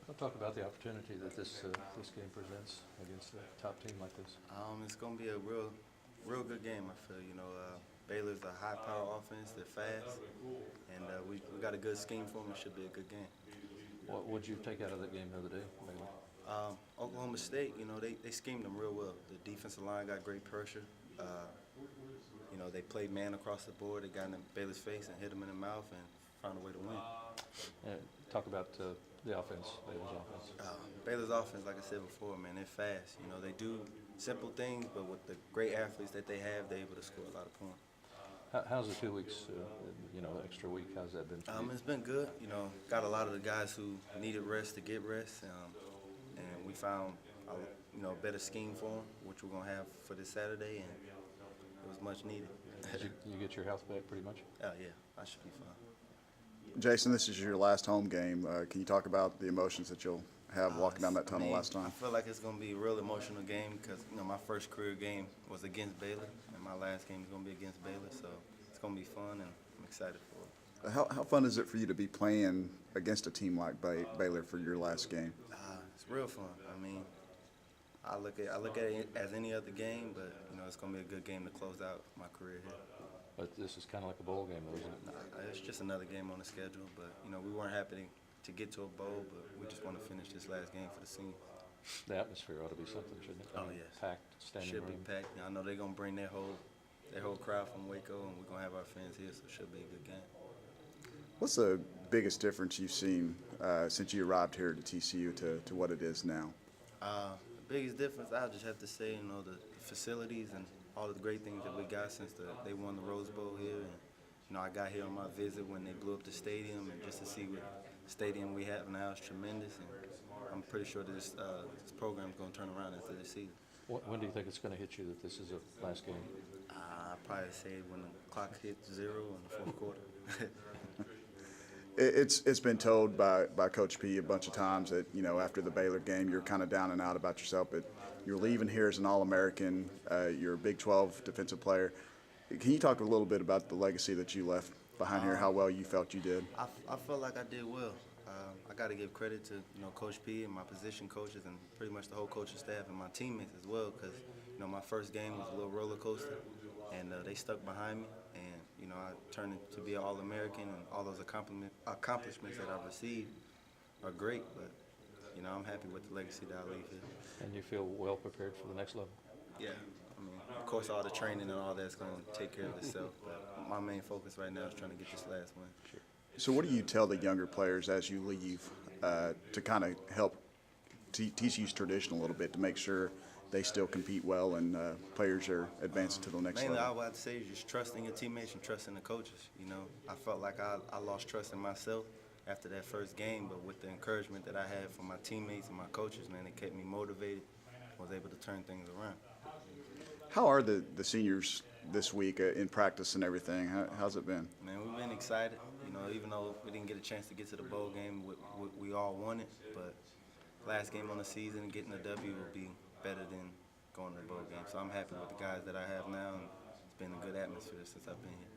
I'll talk about the opportunity that this game presents against a top team like this. It's going to be a real good game. I feel Baylor's a high-power offense. They're fast, and we got a good scheme for them. It should be a good game. What would you take out of that game the other day, Baylor? Oklahoma State, they schemed them real well. The defensive line got great pressure. They played man across the board. They got in Baylor's face and hit him in the mouth and found a way to win. Talk about the offense, Baylor's offense. Baylor's offense, like I said before, man, they're fast. They do simple things, but with the great athletes that they have, they're able to score a lot of points. How's the 2 weeks, extra week, how's that been for you? It's been good. Got a lot of the guys who needed rest to get rest, and we found a better scheme for them, which we're going to have for this Saturday, and it was much needed. Did you get your health back pretty much? Yeah, I should be fine. Jason, this is your last home game. Can you talk about the emotions that you'll have walking down that tunnel last time? I feel like it's going to be a real emotional game because my first career game was against Baylor, and my last game is going to be against Baylor, so it's going to be fun, and I'm excited for it. How fun is it for you to be playing against a team like Baylor for your last game? It's real fun. I look at it as any other game, but it's going to be a good game to close out my career here. But this is kind of like a bowl game, though, isn't it? It's just another game on the schedule, but we weren't happy to get to a bowl, but we just want to finish this last game for the seniors. The atmosphere ought to be something, shouldn't it? Oh, yes. Packed, standing Should room. be packed. I know they're going to bring their whole crowd from Waco, and we're going to have our fans here, so it should be a good game. What's the biggest difference you've seen since you arrived here to TCU to what it is now? The biggest difference, I just have to say, the facilities and all the great things that we got since they won the Rose Bowl here. And, I got here on my visit when they blew up the stadium, and just to see what stadium we have now is tremendous. And I'm pretty sure this program is going to turn around after this season. When do you think it's going to hit you that this is a last game? I'd probably say when the clock hits 0 in the fourth quarter. It's been told by Coach P a bunch of times that, after the Baylor game, you're kind of down and out about yourself, but you're leaving here as an All-American. You're a Big 12 defensive player. Can you talk a little bit about the legacy that you left behind here, how well you felt you did? I felt like I did well. I got to give credit to, Coach P and my position coaches and pretty much the whole coaching staff and my teammates as well because, my first game was a little roller coaster, and they stuck behind me. And, I turned to be an All-American, and all those accomplishments that I've received are great, but, I'm happy with the legacy that I leave here. And you feel well prepared for the next level? Yeah. Of course, all the training and all that's going to take care of itself, but my main focus right now is trying to get this last win. Sure. So what do you tell the younger players as you leave to kind of help teach you tradition a little bit to make sure they still compete well and players are advancing to the next Mainly, level? I would say is just trusting your teammates and trusting the coaches. I felt like I lost trust in myself after that first game, but with the encouragement that I had from my teammates and my coaches, man, it kept me motivated. I was able to turn things around. How are the seniors this week in practice and everything? How's it been? Man, we've been excited. Even though we didn't get a chance to get to the bowl game, we all wanted. But last game on the season, getting a W will be better than going to the bowl game. So I'm happy with the guys that I have now, and it's been a good atmosphere since I've been here.